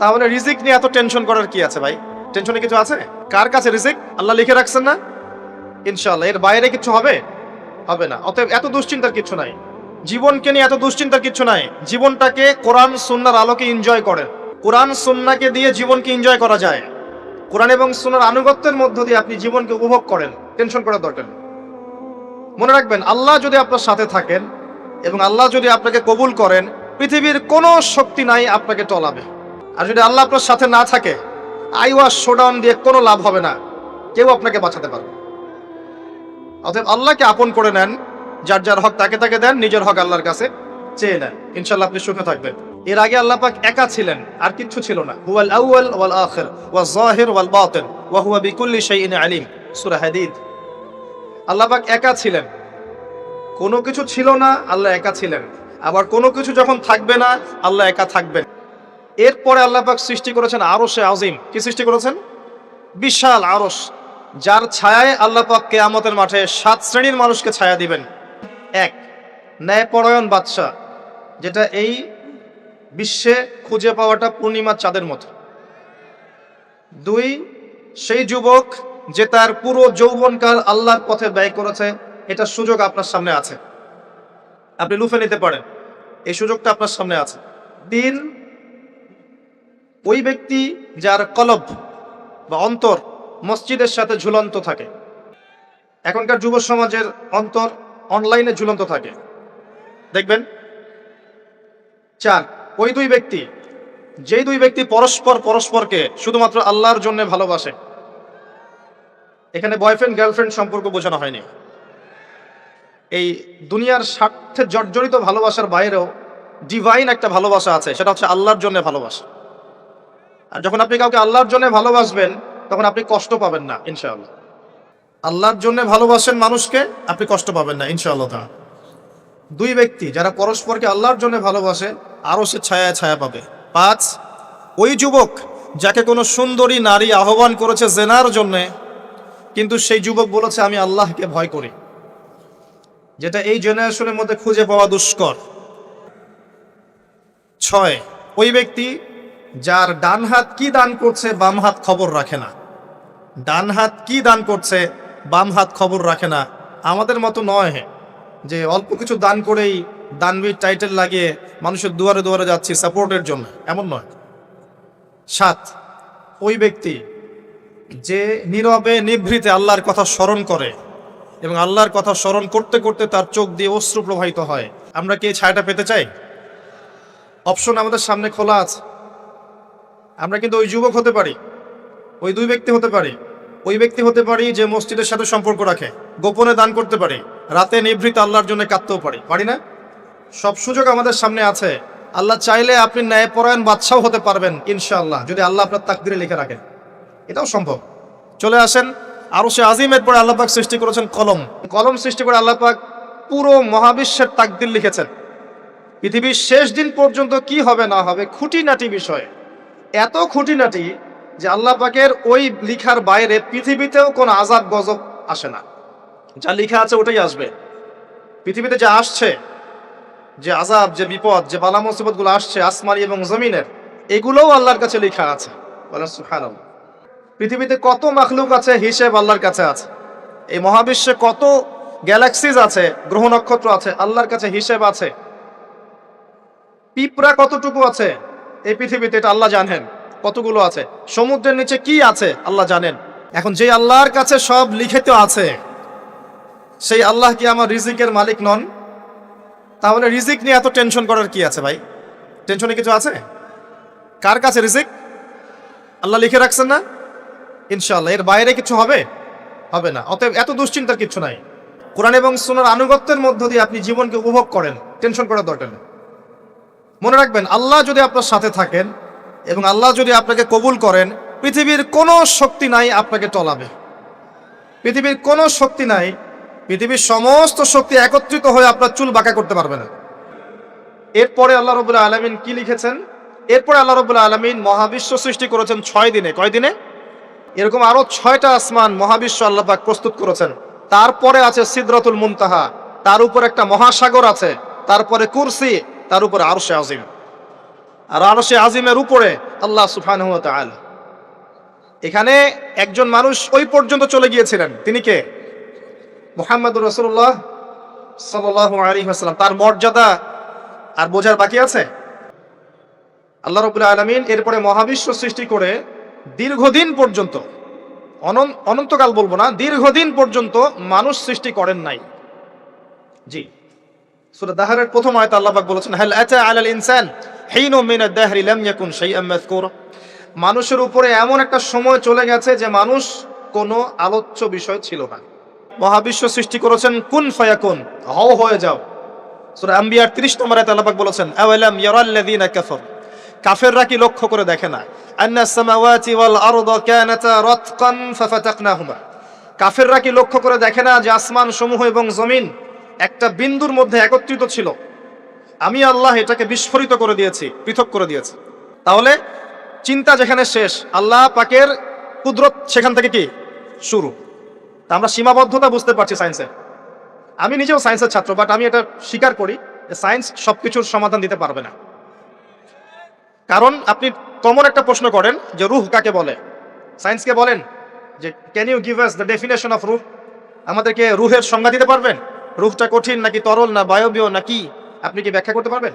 তাহলে রিজিক নিয়ে এত টেনশন করার কি আছে ভাই? টেনশনে কিছু আছে? কার কাছে রিজিক? আল্লাহ লিখে রাখছেন না? ইনশাআল্লাহ এর বাইরে কিছু হবে না। অতএব এত দুশ্চিন্তার কিছু নাই। জীবনকে নিয়ে এত দুশ্চিন্তার কিছু নাই। জীবনটাকে কোরআন সুন্নাহর আলোকে এনজয় করেন। কোরআন সুন্নাহকে দিয়ে জীবনকে এনজয় করা যায়। কোরআন এবং সুন্নাহর আনুগত্যের মধ্য দিয়ে আপনি জীবনকে উপভোগ করেন। টেনশন করার দরকার নেই। মনে রাখবেন, আল্লাহ যদি আপনার সাথে থাকেন এবং আল্লাহ যদি আপনাকে কবুল করেন, পৃথিবীর কোনো শক্তি নাই আপনাকে টলাবে। আর যদি আল্লাহ আপনার সাথে না থাকে, আইওয়াস শোডাউন দিয়ে কোনো লাভ হবে না। কেউ আপনাকে বাঁচাতে পারবে। অতএব আল্লাহকে আপন করে নেন। যার যার হক তাকে তাকে দেন, নিজের হক আল্লাহর কাছে চেয়ে নেন। ইনশাআল্লাহ আপনি সুখে থাকবেন। এর আগে আল্লাহ পাক একা ছিলেন, আর কিচ্ছু ছিল না। হুয়াল আউয়াল ওয়াল আখির ওয়াজ যাহির ওয়াল বাতিন ওয়া হুয়া বিকুল্লি শাইইন আলিম। সূরা হাদীদ। আল্লাহ পাক একা ছিলেন, কোনো কিছু ছিল না, আল্লাহ একা ছিলেন। আবার কোনো কিছু যখন থাকবে না, আল্লাহ একা থাকবেন। এরপরে আল্লাহ পাক সৃষ্টি করেছেন আরশে আজিম। কি সৃষ্টি করেছেন? বিশাল আরশ, যার ছায়ায় আল্লাহ পাক কিয়ামতের মাঠে 7 শ্রেণীর মানুষকে ছায়া দিবেন। 1, ন্যায়পরায়ণ বাদশা, যেটা এই বিশ্বে খুঁজে পাওয়াটা পূর্ণিমার চাঁদের মতো। 2, সেই যুবক যে তার পুরো যৌবনকাল আল্লাহর পথে ব্যয় করেছে। এটা সুযোগ আপনার সামনে আছে, আপনি লুফে নিতে পারেন। এই সুযোগটা আপনার সামনে আছে। 3, ওই ব্যক্তি যার কলব বা অন্তর মসজিদের সাথে ঝুলন্ত থাকে। এখনকার যুব সমাজের অন্তর অনলাইনে ঝুলন্ত থাকে, দেখবেন। 4, ওই যেই দুই ব্যক্তি পরস্পরকে শুধুমাত্র আল্লাহর জন্য ভালোবাসে। এখানে বয়ফ্রেন্ড গার্লফ্রেন্ড সম্পর্ক বোঝানো হয়নি। এই দুনিয়ার স্বার্থে জর্জরিত ভালোবাসার বাইরেও ডিভাইন একটা ভালোবাসা আছে, সেটা হচ্ছে আল্লাহর জন্য ভালোবাসা। আর যখন আপনি কাউকে আল্লাহর জন্য ভালোবাসবেন, তখন আপনি কষ্ট পাবেন না ইনশাআল্লাহ। আল্লাহর জন্য ভালোবাসেন মানুষকে, আপনি কষ্ট পাবেন না ইনশাআল্লাহ। 2 ব্যক্তি যারা পরস্পরকে আল্লাহর জন্য ভালোবাসে, আরো সে ছায়া ছায়া পাবে। 5, ওই যুবক যাকে কোনো সুন্দরী নারী আহ্বান করেছে জেনার জন্য, কিন্তু সেই যুবক বলেছে আমি আল্লাহকে ভয় করি, যেটা এই জেনারেশনের মধ্যে খুঁজে পাওয়া দুষ্কর। 6, ওই ব্যক্তি যার ডান হাত কি দান করছে বাম হাত খবর রাখে না। ডান হাত কি দান করছে বাম হাত খবর রাখে না। আমাদের মতো নয় যে অল্প কিছু দান করেই দানবীর টাইটেল লাগিয়ে মানুষের দুয়ারে দুয়ারে যাচ্ছি সাপোর্টের জন্য, এমন নয়। 7, ওই ব্যক্তি যে নীরবে নিভৃতে আল্লাহর কথা স্মরণ করে এবং আল্লাহর কথা স্মরণ করতে করতে তার চোখ দিয়ে অশ্রু প্রবাহিত হয়। আমরা কি এই ছায়াটা পেতে চাই? অপশন আমাদের সামনে খোলা আছে। আমরা কিন্তু ওই যুবক হতে পারি, ওই 2 ব্যক্তি হতে পারি, ওই ব্যক্তি হতে পারি যে মসজিদের সাথে সম্পর্ক রাখে, গোপনে দান করতে পারি, রাতে নিভৃত আল্লাহর জন্য কাঁদতেও পারি না? সব সুযোগ আমাদের সামনে আছে। আল্লাহ চাইলে আপনি ন্যায়পরায়ণ বাদশাও হতে পারবেন ইনশাআল্লাহ, যদি আল্লাহ আপনার তাকদিরে লিখে রাখেন। এটাও সম্ভব। চলে আসেন আরশে আজিমের পরে আল্লাহ পাক সৃষ্টি করেছেন কলম সৃষ্টি করে আল্লাহ পাক পুরো মহাবিশ্বের তাকদির লিখেছেন। পৃথিবীর শেষ দিন পর্যন্ত কি হবে না হবে, খুঁটিনাটি বিষয়। এত খুঁটিনাটি যে আল্লাহ পাকের ওই লিখার বাইরে পৃথিবীতেও কোনো আযাব গজব আসে না। যা লিখা আছে ওটাই আসবে। পৃথিবীতে যা আসছে, যে আযাব, যে বিপদ, যে বালা মুসিবত গুলো আসছে আসমানি এবং জমিনের, এগুলোও আল্লাহর কাছে লেখা আছে। বলেন সুবহানাল্লাহ। পৃথিবীতে কত মাখলুক আছে, হিসেব আল্লাহর কাছে আছে। এই মহাবিশ্বে কত গ্যালাক্সিজ আছে, গ্রহ নক্ষত্র আছে, আল্লাহর কাছে হিসেব আছে। পিঁপড়া কতটুকু আছে এই পৃথিবীতে, এটা আল্লাহ জানেন কতগুলো আছে। সমুদ্রের নিচে কি আছে আল্লাহ জানেন। এখন যে আল্লাহর কাছে সব লিখিত আছে, সেই আল্লাহ কি আমার রিজিকের মালিক নন? তাহলে রিজিক নিয়ে এত টেনশন করার কি আছে ভাই? টেনশনে কিছু আছে? কার কাছে রিজিক? আল্লাহ লিখে রাখছেন না? ইনশাআল্লাহ এর বাইরে কিছু হবে না। অতএব এত দুশ্চিন্তার কিছু নাই। কোরআন এবং সুন্নাহর আনুগত্যের মধ্য দিয়ে আপনি জীবনকে উপভোগ করেন। টেনশন করার দরকার নেই। মনে রাখবেন, আল্লাহ যদি আপনার সাথে থাকেন এবং আল্লাহ যদি আপনাকে কবুল করেন, পৃথিবীর কোনো শক্তি নাই আপনাকে টলাবে। পৃথিবীর কোনো শক্তি নাই, পৃথিবীর সমস্ত শক্তি একত্রিত হয়ে আপনার চুল বাঁকা করতে পারবে না। এরপরে আল্লাহ রাব্বুল আলামিন কি লিখেছেন? এরপরে আল্লাহ রাব্বুল আলামিন মহাবিশ্ব সৃষ্টি করেছেন 6 দিনে। কয় দিনে? এরকম আরো 6টা আসমান মহাবিশ্ব আল্লাহ পাক প্রস্তুত করেছেন। তারপরে আছে সিদরাতুল মুনতাহা, তার উপর একটা মহাসাগর আছে, তারপরে কুরসি, তার উপর আরশে আজিম। আর আরশে আজিমের উপরে আল্লাহ সুবহানাহু ওয়া তাআলা। এখানে একজন মানুষ ওই পর্যন্ত চলে গিয়েছিলেন, তিনি কে? মুহাম্মদুর রাসূলুল্লাহ সাল্লাল্লাহু আলাইহি ওয়াসাল্লাম। তার মর্যাদা আর বোঝার বাকি আছে? আল্লাহ রাব্বুল আলামিন এরপরে মহাবিশ্ব সৃষ্টি করে দীর্ঘদিন পর্যন্ত, অনন্তকাল বলবো না, দীর্ঘদিন পর্যন্ত মানুষ সৃষ্টি করেন নাই। জি, সূরা দাহরের প্রথম আয়াতে আল্লাহ পাক বলেছেন, হাল আতা আলাল ইনসান হিনুম মিনাদ দাহরি লাম ইয়াকুন শাইআম মাযকুরা। মানুষের উপরে এমন একটা সময় চলে গেছে যে মানুষ কোনো আলোচ্য বিষয় ছিল না। মহাবিশ্ব সৃষ্টি করেছেন কুন ফায়াকুন, হও হয়ে যাও। সূরা আম্বিয়ার 30 নম্বর আয়াতে আল্লাহ পাক বলেছেন, আওয়ালাম ইয়ারাল্লাযিনা কাফার, কাফেররা কি লক্ষ্য করে দেখে না, আন্নাস সামাওয়াতি ওয়াল আরদা কানাতা রাতকান ফাফাতাকনাহুমা, কাফেররা কি লক্ষ্য করে দেখে না যে আসমান সমূহ এবং জমিন একটা বিন্দুর মধ্যে একত্রিত ছিল, আমি আল্লাহ এটাকে বিস্ফোরিত করে দিয়েছি, পৃথক করে দিয়েছি। তাহলে চিন্তা যেখানে শেষ, আল্লাহ পাকের কুদরত সেখান থেকে কি শুরু। তা আমরা সীমাবদ্ধতা বুঝতে পারছি সায়েন্সের। আমি নিজেও সায়েন্সের ছাত্র, বাট আমি এটা স্বীকার করি যে সায়েন্স সবকিছুর সমাধান দিতে পারবে না। কারণ আপনি কমন একটা প্রশ্ন করেন যে রূহ কাকে বলে, সায়েন্সকে বলেন যে can you give us the definition of রূহ, আমাদেরকে রূহের সংজ্ঞা দিতে পারবেন? রূহটা কঠিন নাকি তরল না বায়বীয় নাকি, আপনি কি ব্যাখ্যা করতে পারবেন?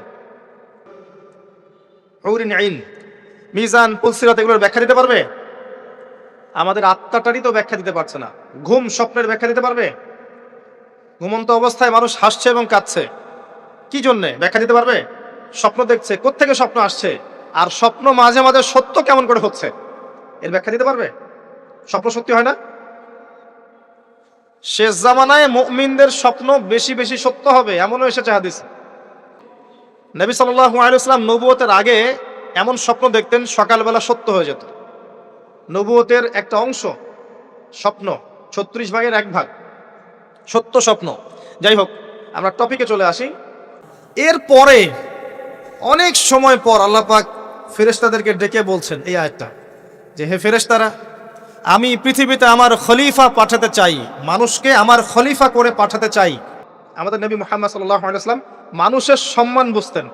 হুরিন আইন, মিজান, পুলসিরাত এগুলোর ব্যাখ্যা দিতে পারবে? আমাদের আত্মাটারই তো ব্যাখ্যা দিতে পারছে না। ঘুম, স্বপ্নের ব্যাখ্যা দিতে পারবে? ঘুমন্ত অবস্থায় মানুষ হাসছে এবং কাঁদছে, কি জন্যে ব্যাখ্যা দিতে পারবে? স্বপ্ন দেখছে, কোত্থেকে স্বপ্ন আসছে, আর স্বপ্ন মাঝে মাঝে সত্য কেমন করে হচ্ছে, এর ব্যাখ্যা দিতে পারবে? স্বপ্ন সত্যি হয় না? শেষ জামানায় মুমিনদের স্বপ্ন বেশি বেশি সত্য হবে এমনও এসেছে হাদিস। নবী সাল্লাল্লাহু আলাইহি ওয়াসাল্লাম নবুয়তের আগে এমন স্বপ্ন দেখতেন সকালবেলা সত্য হয়ে যেত। নবুয়তের একটা অংশ স্বপ্ন, 36 ভাগের 1 ভাগ সত্য স্বপ্ন। যাই হোক, আমরা টপিকে চলে আসি। এরপরে অনেক সময় পর আল্লাহ পাক ফেরেশতাদেরকে ডেকে বলছেন এই আয়াতটা, যে হে ফেরেশতারা, আমি পৃথিবীতে আমার খলিফা পাঠাতে চাই, মানুষকে আমার খলিফা করে পাঠাতে চাই। আমাদের নবী মুহাম্মদ সাল্লাল্লাহু আলাইহি ওয়াসাল্লাম মানুষের সম্মান বুঝতেন।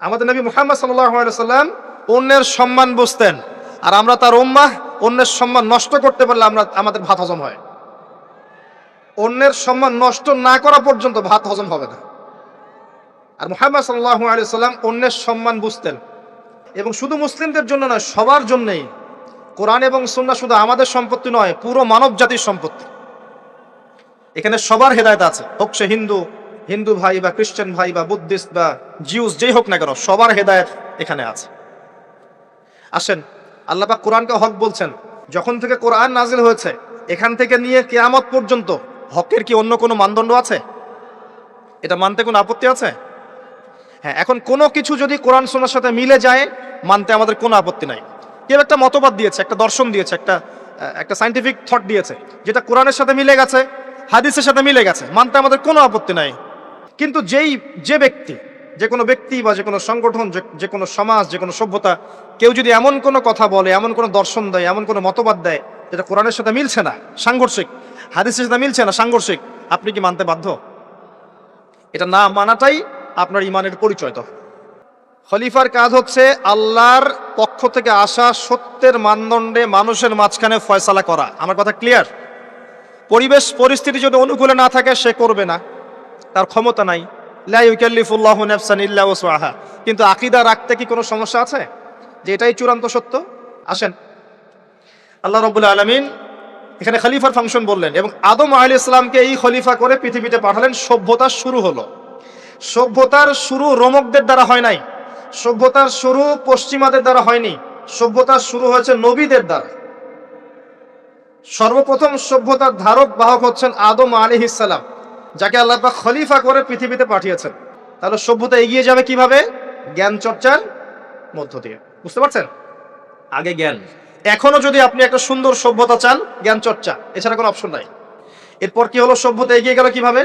আমাদের নবী মুহাম্মদ সাল্লাল্লাহু আলাইহি ওয়াসাল্লাম অন্যের সম্মান বুঝতেন, আর আমরা তার উম্মাহ, অন্যের সম্মান নষ্ট করতে পারলে আমাদের ভাত হজম হয়। অন্যের সম্মান নষ্ট না করা পর্যন্ত ভাত হজম হবে না। আর মুহাম্মদ সাল্লাল্লাহু আলাইহি ওয়াসাল্লাম অন্যের সম্মান বুঝতেন, এবং শুধু মুসলিমদের জন্য নয়, সবার জন্যই। কোরআন এবং সুন্নাহ শুধু আমাদের সম্পত্তি নয়, পুরো মানব জাতির সম্পত্তি। এখানে সবার হেদায়েত আছে, হোক সে হিন্দু ভাই বা খ্রিস্টান ভাই বা বুদ্ধিস্ট বা জিউস, যেই হোক না কেন, সবার হেদায়েত এখানে আছে। আসেন, আল্লাহ পাক কোরআনকে হক বলছেন। যখন থেকে কোরআন নাজিল হয়েছে এখান থেকে নিয়ে কিয়ামত পর্যন্ত হকের কি অন্য কোনো মানদণ্ড আছে? এটা মানতে কোনো আপত্তি আছে? হ্যাঁ, এখন কোনো কিছু যদি কোরআন সুন্নাহর সাথে মিলে যায়, মানতে আমাদের কোনো আপত্তি নাই। কেউ একটা মতবাদ দিয়েছে, একটা দর্শন দিয়েছে, একটা সায়েন্টিফিক থট দিয়েছে, যেটা কোরআনের সাথে মিলে গেছে, হাদিসের সাথে মিলে গেছে, মানতে আমাদের কোনো আপত্তি নাই। কিন্তু যে কোনো ব্যক্তি বা যে কোনো সংগঠন, যে কোনো সমাজ, যে কোনো সভ্যতা, কেউ যদি এমন কোনো কথা বলে, এমন কোনো দর্শন দেয়, এমন কোনো মতবাদ দেয় যেটা কোরআনের সাথে মিলছে না, সাংঘর্ষিক, হাদিসের সাথে মিলছে না, সাংঘর্ষিক, আপনি কি মানতে বাধ্য? এটা না মানাটাই আপনার ইমানের পরিচয়। তো খলিফার কাজ হচ্ছে আল্লাহর পক্ষ থেকে আসা সত্যের মানদণ্ডে মানুষের মাঝখানে ফয়সালা করা। আমার কথা ক্লিয়ার? পরিবেশ পরিস্থিতি যদি অনুকূলে না থাকে, সে করবে না, তার ক্ষমতা নাই। লা ইউকাল্লিফুল্লাহু নাফসান ইল্লা ওয়াসআহা। কিন্তু আকীদা রাখতে কি কোনো সমস্যা আছে যে এটাই চূড়ান্ত সত্য? আসেন, আল্লাহ রাব্বুল আলামিন এখানে খলিফার ফাংশন বললেন, এবং আদম আলাইহিস সালামকে এই খলিফা করে পৃথিবীতে পাঠালেন। সভ্যতার শুরু হলো। সভ্যতার শুরু রোমকদের দ্বারা হয় নাই, সভ্যতার শুরু পশ্চিমাদের দ্বারা হয়নি, সভ্যতার শুরু হয়েছে নবীদের দ্বারা। সর্বপ্রথম সভ্যতার ধারক বাহক হচ্ছেন আদম আলাইহিস সালাম, যাকে আল্লাহ পাক খলিফা করে পৃথিবীতে পাঠিয়েছেন। তাহলে সভ্যতা এগিয়ে যাবে কিভাবে? জ্ঞান চর্চার মধ্য দিয়ে। বুঝতে পারছেন? আগে জ্ঞান। এখনো যদি আপনি একটা সুন্দর সভ্যতা চান, জ্ঞান চর্চা, এছাড়া কোনো অপশন নাই। এরপর কি হলো? সভ্যতা এগিয়ে গেল কিভাবে?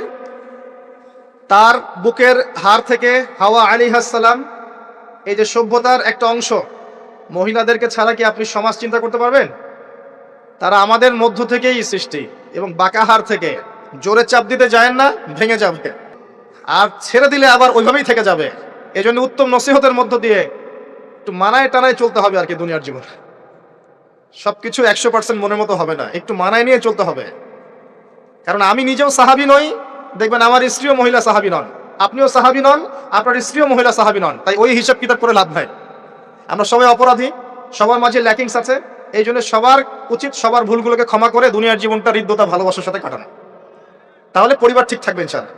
তার বুকের হাড় থেকে হাওয়া আলাইহিস সালাম, এই যে সভ্যতার একটা অংশ, মহিলাদেরকে ছাড়া কি আপনি সমাজ চিন্তা করতে পারবেন? তারা আমাদের মধ্য থেকেই সৃষ্টি, এবং বাঁকা হাড় থেকে। জোরে চাপ দিতে যায় না, ভেঙে যাবে, আর ছেড়ে দিলে আবার ওইভাবেই থেকে যাবে। এই জন্য উত্তম নসিহতের মধ্য দিয়ে একটু মানায় টানায় চলতে হবে আর কি। দুনিয়ার জীবন সবকিছু 100% মনের মতো হবে না, একটু মানায় নিয়ে চলতে হবে। কারণ আমি নিজেও সাহাবী নই, দেখবেন আমার স্ত্রীও মহিলা সাহাবী নন, আপনিও সাহাবী নন, আপনার স্ত্রীও মহিলা সাহাবী নন। তাই ওই হিসাব কিতাব করে লাভ নাই। আমরা সবাই অপরাধী, সবার মাঝে ল্যাকিংস আছে। এই জন্য সবার উচিত সবার ভুলগুলোকে ক্ষমা করে দুনিয়ার জীবনটা হৃদ্যতা ভালোবাসার সাথে কাটানো। তাহলে পরিবার ঠিক থাকবে ইনশাআল্লাহ।